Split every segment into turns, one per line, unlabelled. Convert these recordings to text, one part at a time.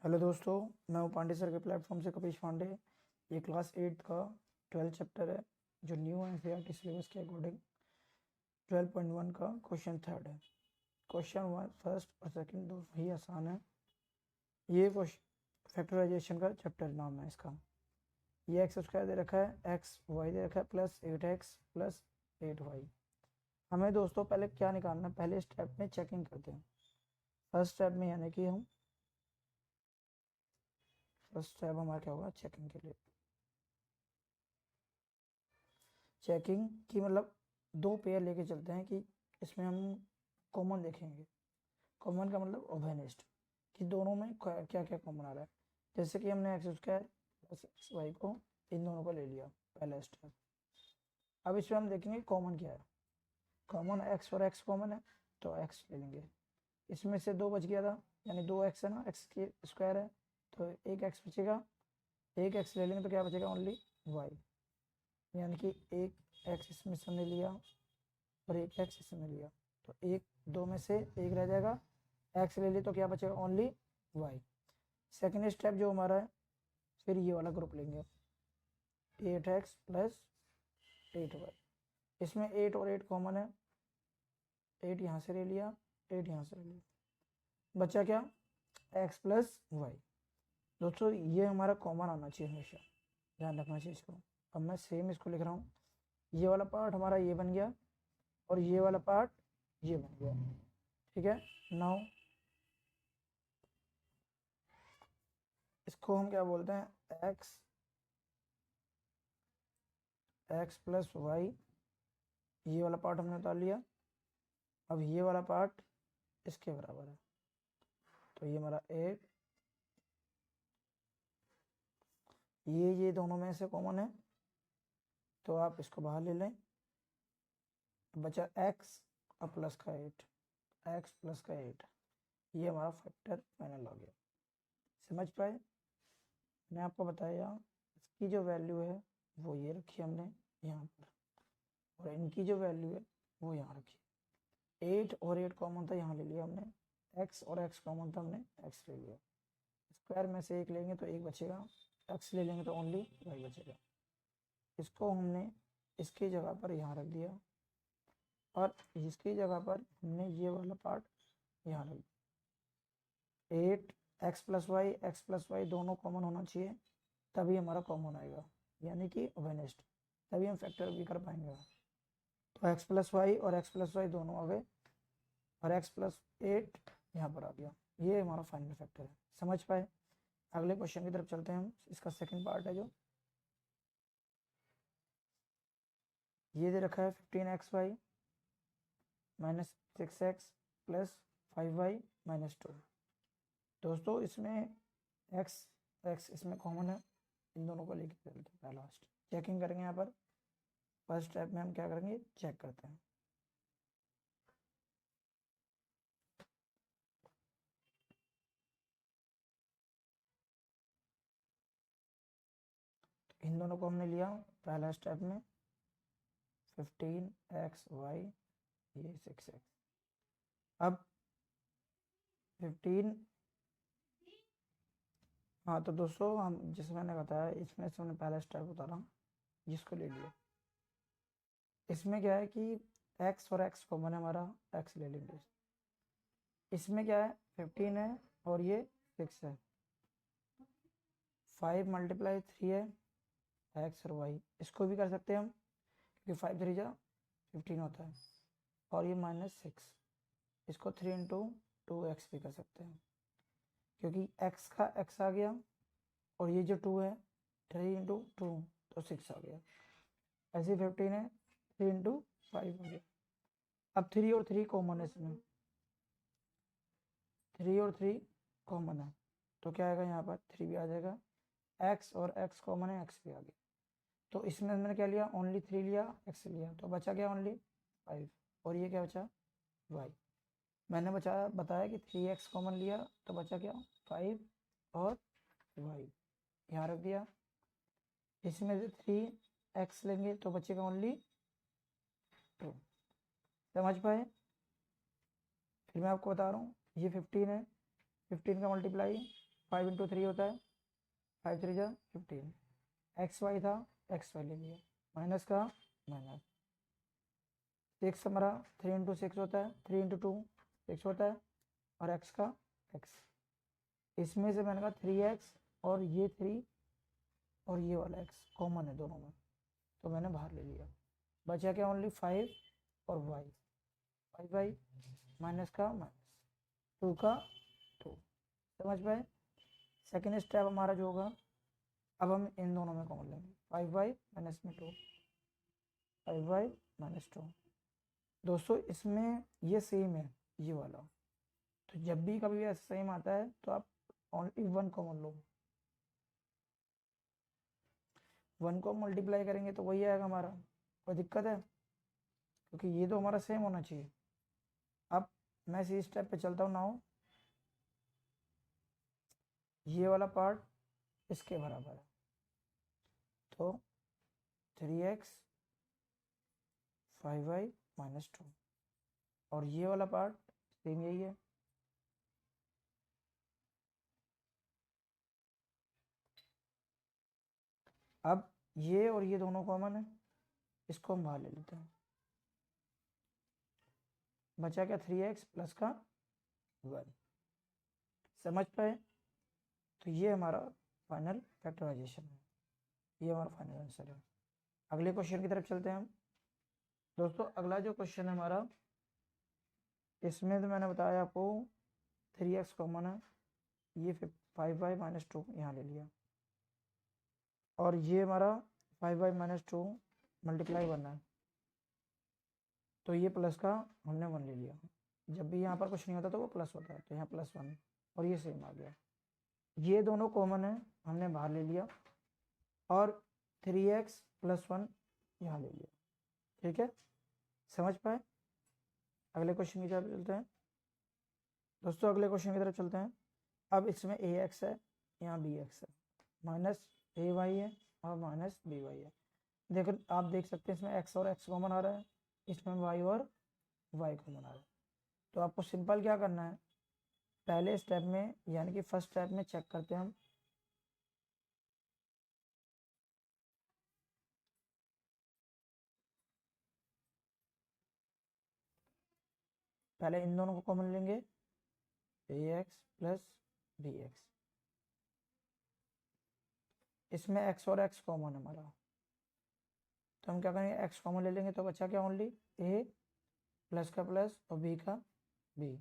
Hello दोस्तों, मैं हूँ पांडे सर के प्लेटफॉर्म से कपिश पांडे। ये क्लास 8 का 12 चैप्टर है जो न्यू एनसीईआरटी सिलेबस के अकॉर्डिंग 12.1 का क्वेश्चन थर्ड है। क्वेश्चन वन फर्स्ट और सेकंड दोनों ही आसान है। ये क्वेश्चन फैक्टराइजेशन का चैप्टर नाम है इसका। ये एक्स स्क्वायर दे रखा है, एक्स वाई दे रखा है प्लस 8x प्लस 8y। हमें दोस्तों पहले क्या निकालना है, पहले स्टेप में चेकिंग करते हैं। फर्स्ट स्टेप में यानी कि हम फर्स्ट स्टेप हमारा क्या होगा, चेकिंग के लिए। चेकिंग की मतलब दो पेयर लेके चलते हैं कि इसमें हम कॉमन देखेंगे। कॉमन का मतलब ओवेनेस्ट कि दोनों में क्या क्या कॉमन आ रहा है। जैसे कि हमने X square plus X Y को इन दोनों को ले लिया, पहला स्टेप। अब इसमें हम देखेंगे कॉमन क्या है। कॉमन एक्स और एक्स कॉमन है तो एक्स ले लेंगे। इसमें से दो बच गया था, यानी दो एक्स है ना, एक्स की स्क्वायर है तो एक एक्स बचेगा। एक एक्स ले लेंगे तो क्या बचेगा, ओनली वाई। यानी कि एक एक्स इसमें से हमने लिया और एक एक्स इसमें लिया तो एक दो में से एक रह जाएगा। एक्स ले ली तो क्या बचेगा, ओनली वाई। सेकेंड स्टेप जो हमारा है, फिर ये वाला ग्रुप लेंगे, 8x प्लस 8y। इसमें 8 और 8 कॉमन है, 8 यहाँ से ले लिया, 8 यहाँ से ले लिया, बचा क्या, x प्लस वाई। दोस्तों ये हमारा कॉमन आना चाहिए, हमेशा ध्यान रखना चाहिए इसको। अब मैं सेम इसको लिख रहा हूँ, ये वाला पार्ट हमारा ये बन गया और ये वाला पार्ट ये बन गया। ठीक है, नाउ इसको हम क्या बोलते हैं, एक्स प्लस वाई। ये वाला पार्ट हमने उतार लिया। अब ये वाला पार्ट इसके बराबर है तो ये हमारा 8, ये दोनों में से कॉमन है तो आप इसको बाहर ले लें। बचा x और प्लस का 8, x प्लस का 8। ये हमारा फैक्टर फाइनल हो गया। समझ पाए? मैं आपको बताया इसकी जो वैल्यू है वो ये रखी हमने यहाँ पर, और इनकी जो वैल्यू है वो यहाँ रखी। 8 और 8 कॉमन था, यहाँ ले लिया हमने। x और x कॉमन था, हमने x ले लिया। स्क्वायर में से एक लेंगे तो एक बचेगा, x ले लेंगे तो ओनली y बचेगा। इसको हमने इसकी जगह पर यहाँ रख दिया और इसकी जगह पर हमने ये वाला पार्ट यहाँ रख दिया। 8 एक्स प्लस वाई दोनों कॉमन होना चाहिए, तभी हमारा कॉमन आएगा, यानी कि वेनेस्ट, तभी हम फैक्टर भी कर पाएंगे। तो एक्स प्लस वाई और एक्स प्लस वाई दोनों आ गए और एक्स प्लस 8 यहाँ पर आ गया। ये हमारा फाइनल फैक्टर है। समझ पाए? अगले क्वेश्चन की तरफ चलते हैं हम। इसका सेकंड पार्ट है जो ये दे रखा है, 15xy minus 6x plus 5y minus 2। दोस्तों इसमें x इसमें कॉमन है, इन दोनों को लेके चलते हैं। पहला चेकिंग करेंगे। यहाँ पर फर्स्ट स्टेप में हम क्या करेंगे, चेक करते हैं। इन दोनों को हमने लिया पहला स्टेप में, 15xy ये 6x। अब 15, हाँ तो दोस्तों हम जिस मैंने बताया इसमें से हमने पहला स्टेप उतारा जिसको ले लिया। इसमें क्या है कि x और x कॉमन है हमारा, x ले लेंगे। इसमें क्या है, 15 है और ये 6 है। 5 मल्टीप्लाई 3 है, x और y। इसको भी कर सकते हैं हम क्योंकि 5 3 जा 15 होता है, और ये माइनस 6। इसको 3 इंटू 2x भी कर सकते हैं क्योंकि x का x आ गया और ये जो 2 है 3 इंटू 2 तो 6 आ गया। ऐसे 15 है, 3 इंटू 5 हो गया। अब 3 और 3 कॉमन है, इसमें 3 और 3 कॉमन है तो क्या आएगा, यहाँ पर 3 भी आ जाएगा। x और x कॉमन है, x भी आ गया। तो इसमें मैंने क्या लिया, ओनली 3 लिया, x लिया तो बचा क्या, ओनली 5। और ये क्या बचा, y। मैंने बताया कि 3x कॉमन लिया तो बचा क्या, 5 और y यहाँ रख दिया। इसमें से 3x लेंगे तो बचेगा ओनली 2। समझ पाए? फिर मैं आपको बता रहा हूँ, ये 15 है, 15 का मल्टीप्लाई 5 इंटू 3 होता है, 5 3 जा 15। एक्स वाई था, एक्स वाई ले लिया, माइनस का माइनस। 6 हमारा 3 इंटू 6 होता है, 3 इंटू 2 6 होता है, और एक्स का एक्स। इसमें से मैंने कहा 3x और ये 3 और ये वाला x कॉमन है दोनों में, तो मैंने बाहर ले लिया। बचा क्या? ओनली 5 और y। 5y माइनस का माइनस, 2 का 2। समझ पाए? सेकेंड स्टेप हमारा जो होगा, अब हम इन दोनों में कॉमन लेंगे, 5y माइनस में 2, 5y माइनस 2। दोस्तों इसमें ये सेम है ये वाला, तो जब भी कभी ऐसा सेम आता है तो आप ओनली 1 कॉमन लो। 1 को मल्टीप्लाई करेंगे तो वही आएगा हमारा, कोई दिक्कत है? क्योंकि ये तो हमारा सेम होना चाहिए। अब मैं इसी स्टेप पे चलता हूँ नाउ, ये वाला पार्ट इसके बराबर है, तो 3x 5y माइनस 2, और ये वाला पार्ट सेम यही है। अब ये और ये दोनों कॉमन है, इसको हम बाहर ले लेते हैं। बचा क्या? 3x प्लस का 1। समझ पाए? तो ये हमारा फाइनल फैक्टराइजेशन है, ये हमारा फाइनल आंसर है। अगले क्वेश्चन की तरफ चलते हैं हम। दोस्तों अगला जो क्वेश्चन है हमारा, इसमें तो मैंने बताया आपको 3x कॉमन है, ये 5y माइनस 2 यहाँ ले लिया, और ये हमारा 5y माइनस 2 मल्टीप्लाई 1 है, तो ये प्लस का हमने 1 ले लिया। जब भी यहाँ पर कुछ नहीं होता तो वो प्लस होता है, तो यहाँ प्लस 1 और ये सेम आ गया। ये दोनों कॉमन है, हमने बाहर ले लिया, और 3x प्लस 1 यहाँ ले लिया। ठीक है, समझ पाए? अगले क्वेश्चन की तरफ चलते हैं। दोस्तों अगले क्वेश्चन की तरफ चलते हैं। अब इसमें ax है, यहाँ bx है, माइनस ay है और माइनस by है। देखो आप देख सकते हैं इसमें x और x कॉमन आ रहा है, इसमें y और y कॉमन आ रहा है। तो आपको सिंपल क्या करना है, पहले स्टेप में यानी कि फर्स्ट स्टेप में चेक करते हैं हम। पहले इन दोनों को कॉमन लेंगे, ax प्लस bx। इसमें x और x कॉमन है हमारा, तो हम क्या करेंगे, x कॉमन ले लेंगे, तो बचा क्या? ओनली a प्लस का प्लस और b का b।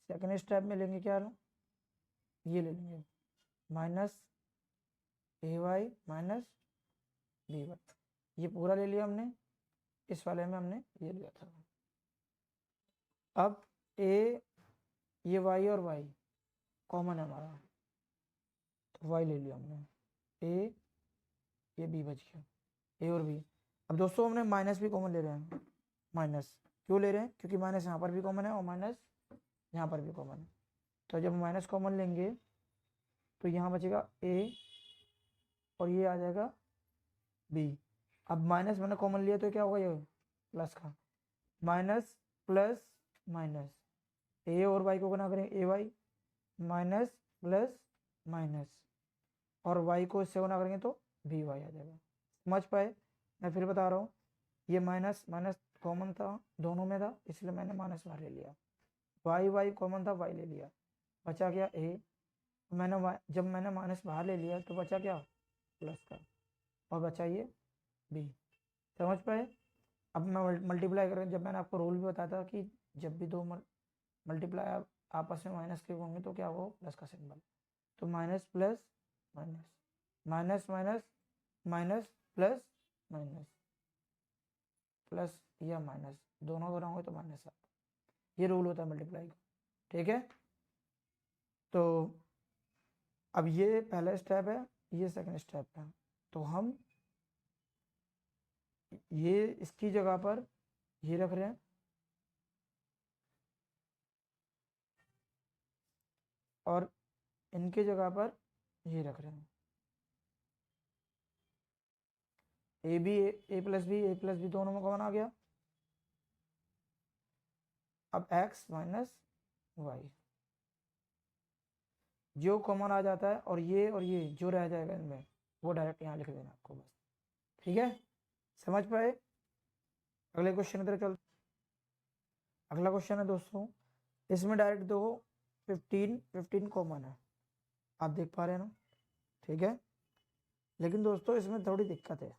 सेकेंड स्टेप में लेंगे क्या, ये ले लेंगे minus ay minus B Y. ये पूरा ले लिया हमने, इस वाले में हमने ये लिया था। अब a, ये y और y कॉमन है हमारा, तो y ले लिया हमने, a ये b बच गया, a और b। अब दोस्तों हमने माइनस भी कॉमन ले रहे हैं। माइनस क्यों ले रहे हैं? क्योंकि माइनस यहाँ पर भी कॉमन है और माइनस यहाँ पर भी कॉमन है। तो जब माइनस कॉमन लेंगे तो यहाँ बचेगा a और ये आ जाएगा b। अब माइनस मैंने कॉमन लिया तो क्या होगा, ये प्लस का माइनस प्लस माइनस, a और y को गुना करें ay माइनस प्लस माइनस, और y को इससे गुना करेंगे तो by आ जाएगा। समझ पाए? मैं फिर बता रहा हूँ, ये माइनस माइनस कॉमन था, दोनों में था, इसलिए मैंने माइनस बाहर ले लिया। y कॉमन था, y ले लिया, बचा क्या a। जब मैंने माइनस बाहर ले लिया तो बचा क्या? प्लस का, और बचा ये b। समझ पाए? अब मैं मल्टीप्लाई करें, जब मैंने आपको रूल भी बताया था कि जब भी दो मल्टीप्लाई आपस में माइनस के होंगे तो क्या हो, प्लस का सिंबल। तो minus plus minus, minus minus minus plus minus, plus या माइनस दोनों दोनों होंगे तो माइनस आता, ये रूल होता है मल्टीप्लाई का। ठीक है, तो अब ये पहला स्टेप है, ये सेकंड स्टेप है, तो हम ये इसकी जगह पर ये रख रहे हैं, और इनके जगह पर ये रख रहे हैं। A B, A plus B दोनों में कौन आ गया? अब x माइनस वाई, जो कॉमन आ जाता है और ये जो रह जाएगा इनमें वो डायरेक्ट यहाँ लिख देना आपको बस। ठीक है, समझ पाए? अगले क्वेश्चन की तरफ चल। अगला क्वेश्चन है दोस्तों, इसमें डायरेक्ट दो 15 कॉमन है, आप देख पा रहे हैं ना? ठीक है, लेकिन दोस्तों इसमें थोड़ी दिक्कत है,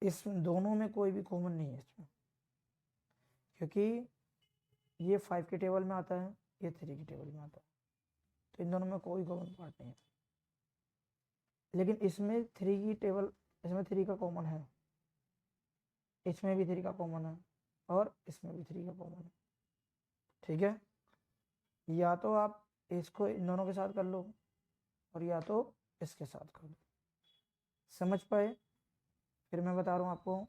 इस दोनों में कोई भी कॉमन नहीं है इसमें, क्योंकि ये 5 के टेबल में आता है, ये 3 के टेबल में आता है, तो इन दोनों में कोई कॉमन पार्ट नहीं है। लेकिन इसमें 3 की टेबल, इसमें 3 का कॉमन है, इसमें भी 3 का कॉमन है और इसमें भी 3 का कॉमन है। ठीक है, या तो आप इसको इन दोनों के साथ कर लो और या तो इसके साथ कर लो। समझ पाए? फिर मैं बता रहा हूँ आपको,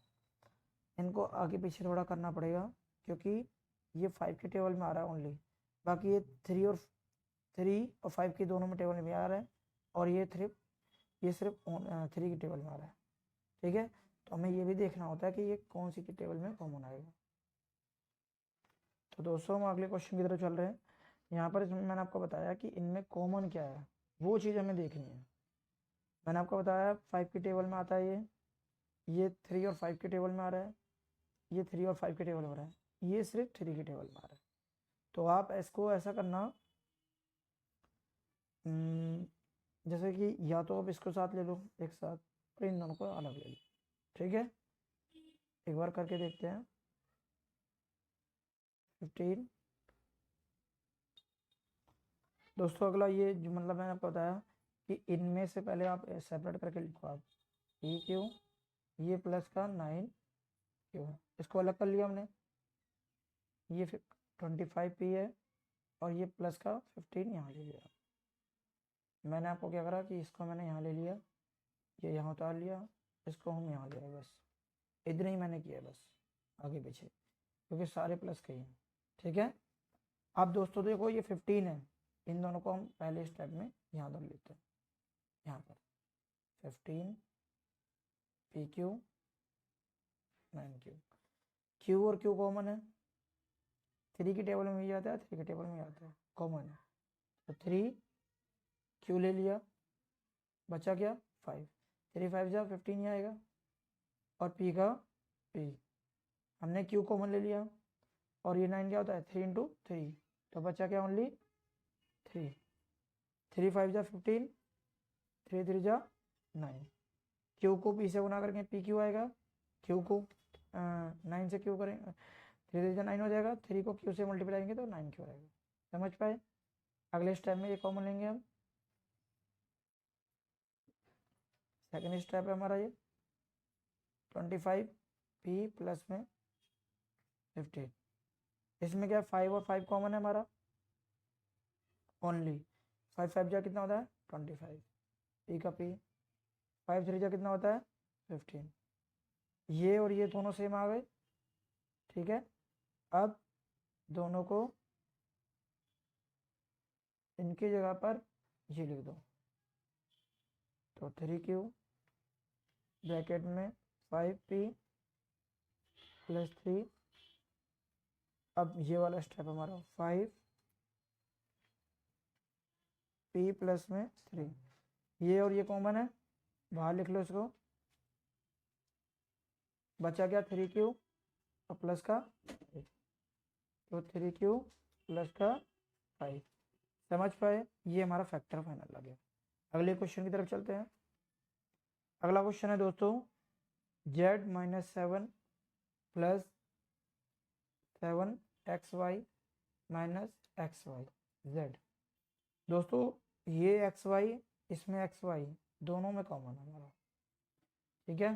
इनको आगे पीछे थोड़ा करना पड़ेगा, क्योंकि ये 5 के टेबल में आ रहा है ओनली, बाकी ये 3 और 5 के दोनों में टेबल में आ रहा है, और ये सिर्फ 3 की टेबल में आ रहा है। ठीक है, तो हमें ये भी देखना होता है कि ये कौन सी की टेबल में कॉमन आएगा। तो दोस्तों हम अगले क्वेश्चन की तरफ चल रहे हैं। यहाँ पर इसमें मैंने आपको बताया कि इनमें कॉमन क्या है, वो चीज़ हमें देखनी है। मैंने आपको बताया 5 की टेबल में आता है, ये 3 और 5 के टेबल में आ रहा है, ये 3 और 5 के टेबल में आ रहा है, ये सिर्फ 3 के टेबल में आ रहा है। तो आप इसको ऐसा करना, जैसे कि या तो आप इसको साथ ले लो एक साथ, और इन दोनों को अलग ले लो। ठीक है, एक बार करके देखते हैं। 15 दोस्तों, अगला ये जो मतलब मैंने आपको बताया कि इनमें से पहले आप सेपरेट करके लिखो आप, पी क्यू, ये प्लस का 9 क्यू है, इसको अलग कर लिया हमने, ये 25 पी है और ये प्लस का 15 यहाँ ले लिया। मैंने आपको क्या करा कि इसको मैंने यहाँ ले लिया, ये यहाँ उतार लिया, इसको हम यहाँ ले आए, बस इतना ही मैंने किया, बस आगे पीछे, क्योंकि सारे प्लस के ही हैं। ठीक है, अब दोस्तों देखो ये 15 है, इन दोनों को हम पहले स्टेप में यहाँ धर लेते हैं, यहाँ पर 15 पी क्यू 9 क्यू, क्यू और क्यू कॉमन है, 3 की टेबल में भी आता है, 3 की टेबल में आता है, कॉमन है, तो 3 क्यू ले लिया, बचा क्या 5, 3 5 जा 15 ही आएगा, और पी का पी, हमने क्यू कॉमन ले लिया, और ये 9 क्या होता है 3 इंटू 3, तो बचा क्या ओनली 3, 3 5 जा 15, 3 3 जा 9, क्यू को पी से गुना करके पी क्यू आएगा, क्यू को 9 से क्यू करेंगे, 3 3 जा 9 हो जाएगा, 3 को क्यू से मल्टीप्लाई करेंगे तो 9 क्यू आएगा। समझ पाए? अगले स्टेप में ये कॉमन लेंगे हम, सेकेंड स्टेप है हमारा ये 25 पी प्लस में 15, इसमें क्या 5 और 5 कॉमन है हमारा ओनली, 5 5 जा कितना होता है 25, पी का पी, 5 3 जा कितना होता है 15, ये और ये दोनों सेम आ गए। ठीक है, अब दोनों को इनकी जगह पर ये लिख दो, तो 3 क्यू ब्रैकेट में 5 पी प्लस 3, अब ये वाला स्टेप हमारा 5 पी प्लस में 3, ये और ये कॉमन है, बाहर लिख लो इसको, बचा क्या 3 क्यू और प्लस का 5, तो 3 क्यू प्लस का 5। समझ पाए? ये हमारा फैक्टर फाइनल आ गया। अगले क्वेश्चन की तरफ चलते हैं। अगला क्वेश्चन है दोस्तों, z minus 7 plus 7 X Y minus X Y Z. दोस्तों ये एक्स वाई, इसमें एक्स वाई दोनों में कॉमन है हमारा। ठीक है,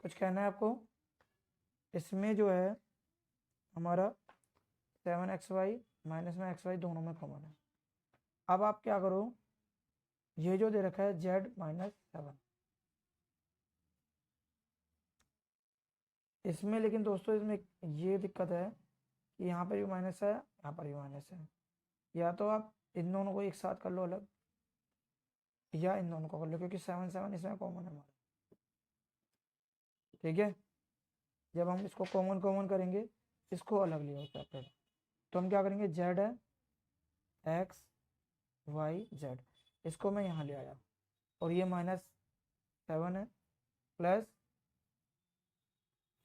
कुछ कहना है आपको? इसमें जो है हमारा 7 एक्स वाई माइनस में एक्स वाई दोनों में कॉमन है। अब आप क्या करो, ये जो दे रखा है z माइनस 7, इसमें लेकिन दोस्तों इसमें ये दिक्कत है कि यहाँ पर भी माइनस है, यहाँ पर भी माइनस है, या तो आप इन दोनों को एक साथ कर लो अलग, या इन दोनों को कर लो, क्योंकि 7 7 इसमें कॉमन है हमारा। ठीक है, जब हम इसको कॉमन कॉमन करेंगे, इसको अलग लिया सेपरेट, तो हम क्या करेंगे, z है एक्स वाई जेड, इसको मैं यहाँ ले आया और ये -7 है प्लस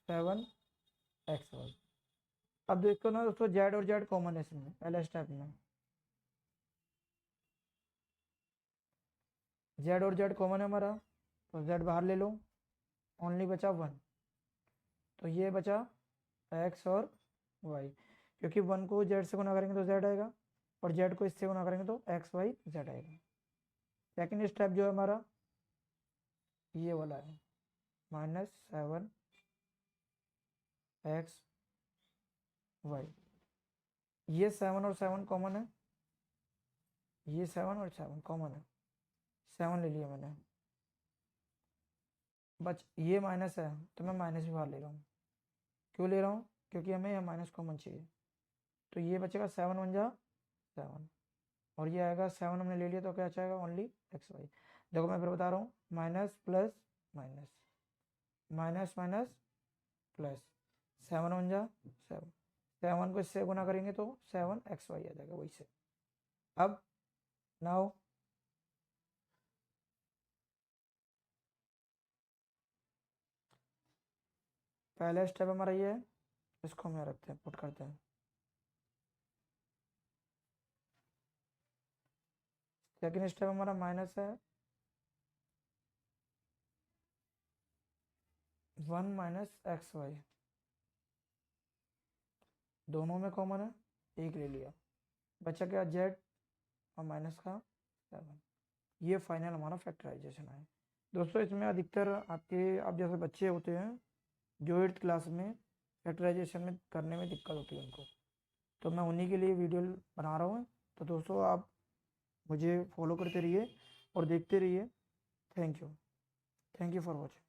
7xy। अब देखो ना दोस्तों, जेड और जेड कॉमन है इसमें पहले स्टेप में, जेड और जेड कॉमन है हमारा, तो जेड बाहर ले लो, ओनली बचा 1, तो ये बचा एक्स और वाई, क्योंकि 1 को जेड से गुना करेंगे तो जेड आएगा और जेड को इससे गुना करेंगे तो एक्स वाई जेड आएगा। सेकेंड स्टेप जो है हमारा ये वाला है, -7 एक्स वाई, ये 7 और 7 कॉमन है, ये 7 और 7 कॉमन है, 7 ले लिया मैंने, बच ये माइनस है तो मैं माइनस भी बाहर ले रहा हूँ। क्यों ले रहा हूँ? क्योंकि हमें यह माइनस कॉमन चाहिए, तो ये बचेगा 7 बन जा 7 और ये आएगा 7 हमने ले लिया तो क्या चाहेगा ओनली एक्स वाई। देखो मैं फिर बता रहा हूँ, minus plus minus minus minus plus 7 बन जा 7, 7 को इससे गुना करेंगे तो 7 एक्स वाई आ जाएगा वही से। अब नाउ पहला स्टेप हमारा ये है, इसको हम यहाँ रखते हैं, पुट करते हैं। सेकेंड स्टेप हमारा माइनस है 1 माइनस एक्स वाई, दोनों में कॉमन है, एक ले लिया, बचा क्या जेड और माइनस का 7। ये फाइनल हमारा फैक्टराइजेशन है दोस्तों। इसमें अधिकतर आप जैसे बच्चे होते हैं जो 8th क्लास में फैक्टराइजेशन में करने में दिक्कत होती है उनको, तो मैं उन्हीं के लिए वीडियो बना रहा हूँ। तो दोस्तों आप मुझे फॉलो करते रहिए और देखते रहिए। Thank you for watching.